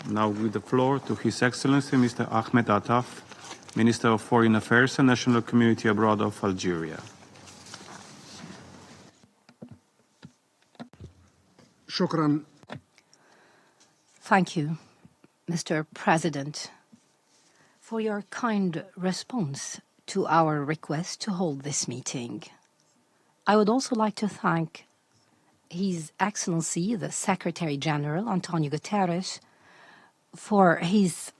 Now give the floor to His Excellency Mr. Ahmed Attaf, Minister of Foreign Affairs and National Community Abroad of Algeria. Shukran. Thank you, Mr. President, for your kind response to our request to hold this meeting. I would also like to thank His Excellency, the Secretary General, Antonio Guterres, for his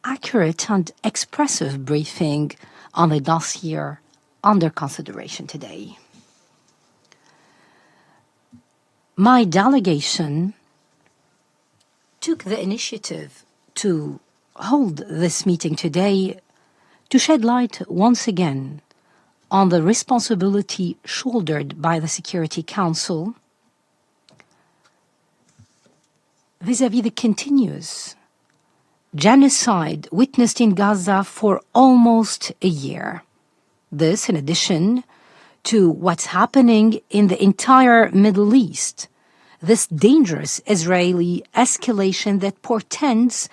accurate and expressive briefing on the dossier under consideration today. My delegation took the initiative to hold this meeting today to shed light once again on the responsibility shouldered by the Security Council vis-à-vis the continuous genocide witnessed in Gaza for almost a year. This, in addition to what's happening in the entire Middle East, this dangerous Israeli escalation that portends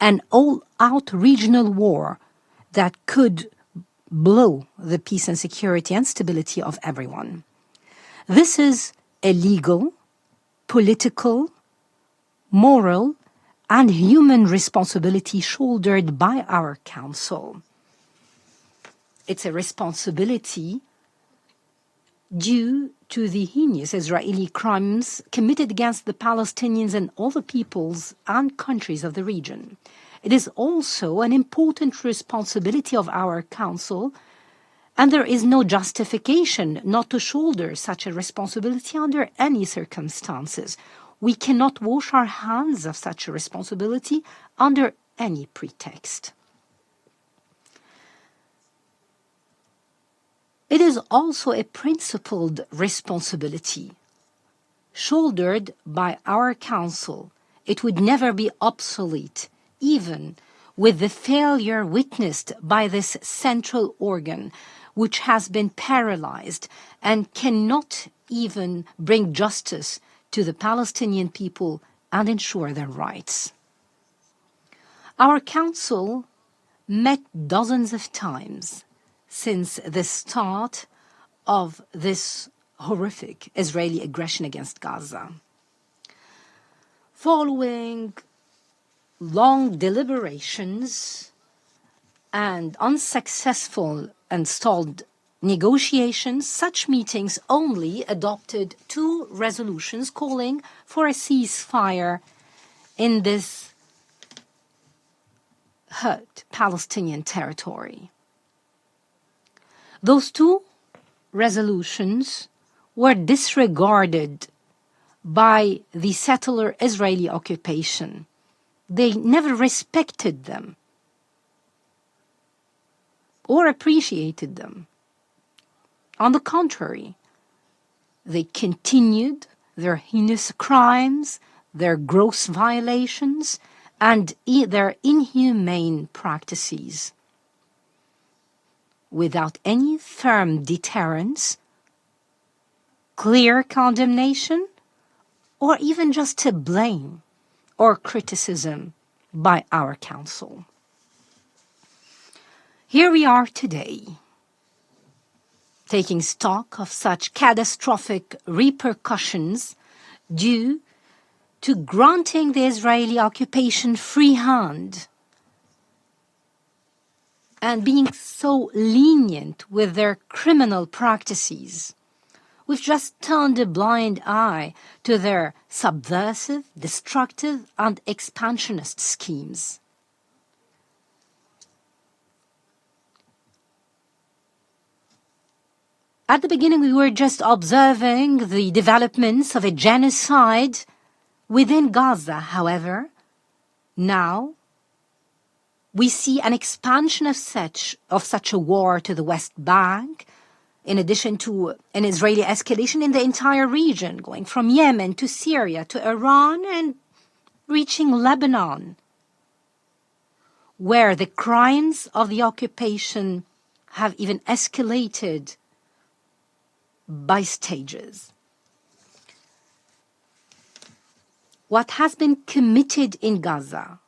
an all-out regional war that could blow the peace and security and stability of everyone. This is a legal, political, moral, and human responsibility shouldered by our Council. It's a responsibility due to the heinous Israeli crimes committed against the Palestinians and all the peoples and countries of the region. It is also an important responsibility of our Council, and there is no justification not to shoulder such a responsibility under any circumstances. We cannot wash our hands of such a responsibility under any pretext. It is also a principled responsibility shouldered by our Council. It would never be obsolete, even with the failure witnessed by this central organ, which has been paralyzed and cannot even bring justice to the Palestinian people and ensure their rights. Our Council met dozens of times since the start of this horrific Israeli aggression against Gaza. Following long deliberations and unsuccessful and stalled negotiations, such meetings only adopted 2 resolutions calling for a ceasefire in this hurt Palestinian territory. Those 2 resolutions were disregarded by the settler Israeli occupation. They never respected them or appreciated them. On the contrary, they continued their heinous crimes, their gross violations, and their inhumane practices. Without any firm deterrence, clear condemnation, or even just a blame or criticism by our Council. Here we are today, taking stock of such catastrophic repercussions due to granting the Israeli occupation free hand and being so lenient with their criminal practices. We've just turned a blind eye to their subversive, destructive, and expansionist schemes. At the beginning, we were just observing the developments of a genocide within Gaza. However, now we see an expansion of such a war to the West Bank, in addition to an Israeli escalation in the entire region, going from Yemen to Syria to Iran and reaching Lebanon, where the crimes of the occupation have even escalated by stages. What has been committed in Gaza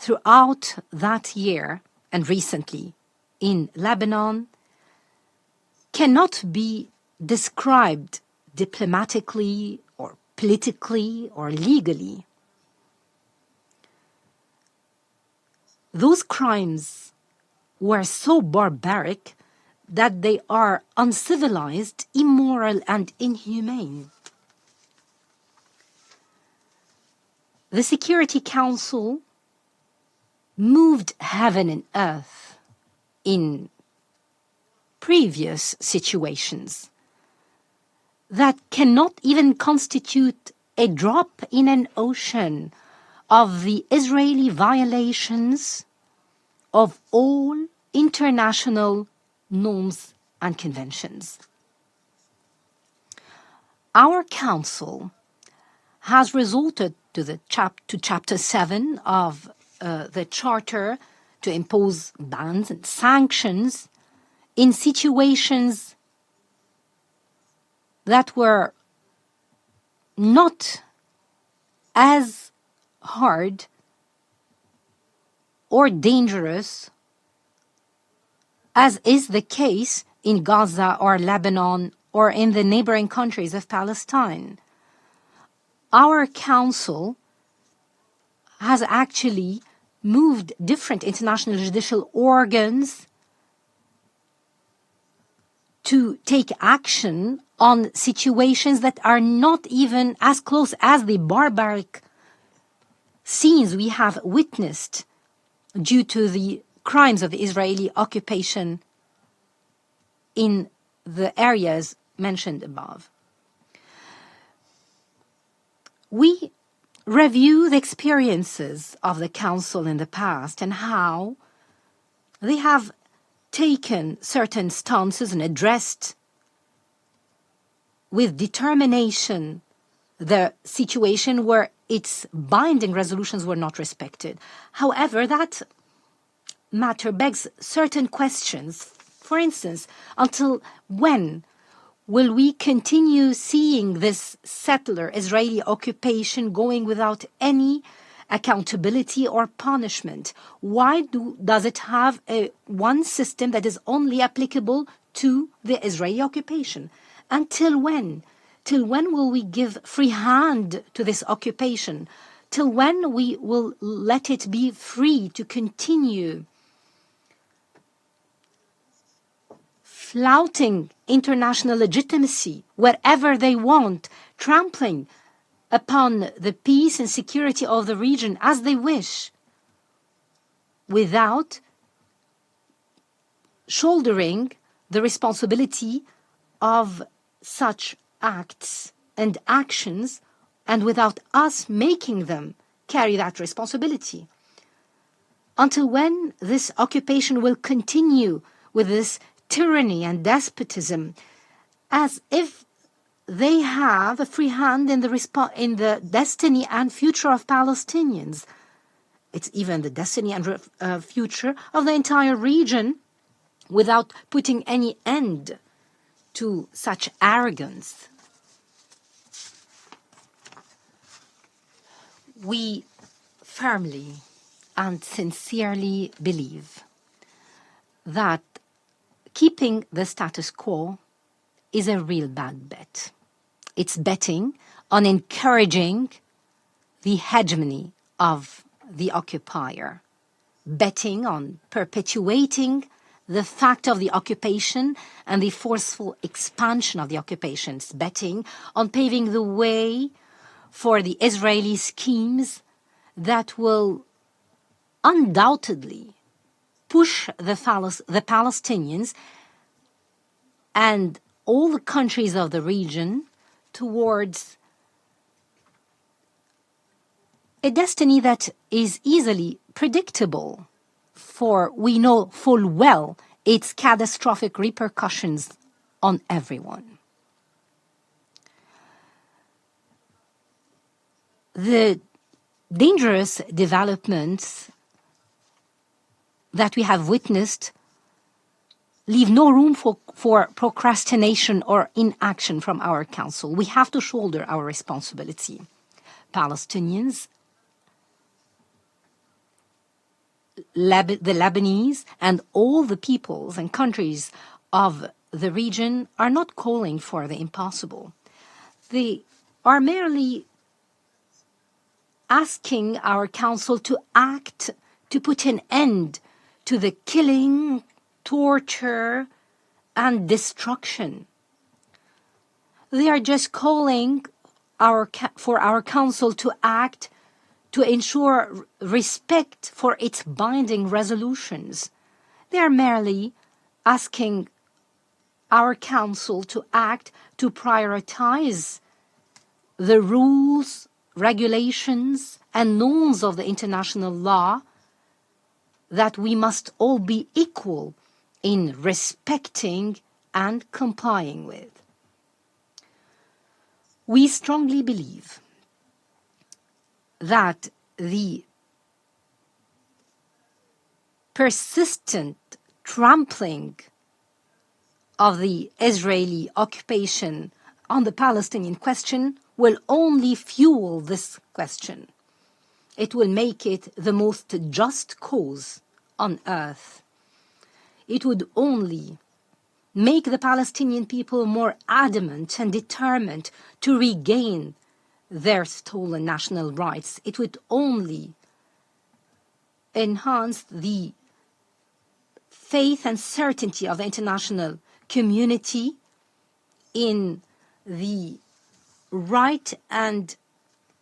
throughout that year and recently in Lebanon cannot be described diplomatically or politically or legally. Those crimes were so barbaric that they are uncivilized, immoral, and inhumane. The Security Council moved heaven and earth in previous situations that cannot even constitute a drop in an ocean of the Israeli violations of all international norms and conventions. Our Council has resorted to Chapter 7 of the Charter to impose bans and sanctions in situations that were not as hard or dangerous as is the case in Gaza or Lebanon or in the neighboring countries of Palestine. Our Council has actually moved different international judicial organs to take action on situations that are not even as close as the barbaric scenes we have witnessed due to the crimes of the Israeli occupation in the areas mentioned above. We review the experiences of the Council in the past and how they have taken certain stances and addressed with determination the situation where its binding resolutions were not respected. However, that matter begs certain questions. For instance, until when will we continue seeing this settler Israeli occupation going without any accountability or punishment? Why does it have one system that is only applicable to the Israeli occupation? Until when? Till when will we give free hand to this occupation? Till when we will let it be free to continue flouting international legitimacy wherever they want, trampling upon the peace and security of the region as they wish, without shouldering the responsibility of such acts and actions, and without us making them carry that responsibility? Until when this occupation will continue with this tyranny and despotism, as if they have a free hand in the destiny and future of Palestinians. It's even the destiny and future of the entire region, without putting any end to such arrogance. We firmly and sincerely believe that keeping the status quo is a real bad bet. It's betting on encouraging the hegemony of the occupier, betting on perpetuating the fact of the occupation and the forceful expansion of the occupations, betting on paving the way for the Israeli schemes that will undoubtedly push the Palestinians and all the countries of the region towards a destiny that is easily predictable, for we know full well its catastrophic repercussions on everyone. The dangerous developments that we have witnessed leave no room for procrastination or inaction from our Council. We have to shoulder our responsibility. Palestinians the Lebanese and all the peoples and countries of the region are not calling for the impossible. They are merely asking our Council to act to put an end to the killing, torture, and destruction. They are just calling for our Council to act to ensure respect for its binding resolutions. They are merely asking our Council to act to prioritize the rules, regulations, and norms of the international law that we must all be equal in respecting and complying with. We strongly believe that the persistent trampling of the Israeli occupation on the Palestinian question will only fuel this question. It will make it the most just cause on earth. It would only make the Palestinian people more adamant and determined to regain their stolen national rights. It would only enhance the faith and certainty of the international community in the right and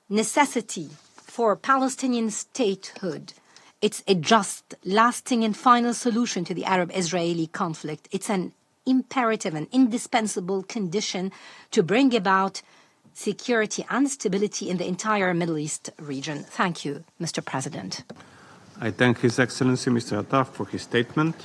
necessity for Palestinian statehood. It's a just, lasting, and final solution to the Arab-Israeli conflict. It's an imperative and indispensable condition to bring about security and stability in the entire Middle East region. Thank you, Mr. President. I thank His Excellency Mr. Attaf for his statement.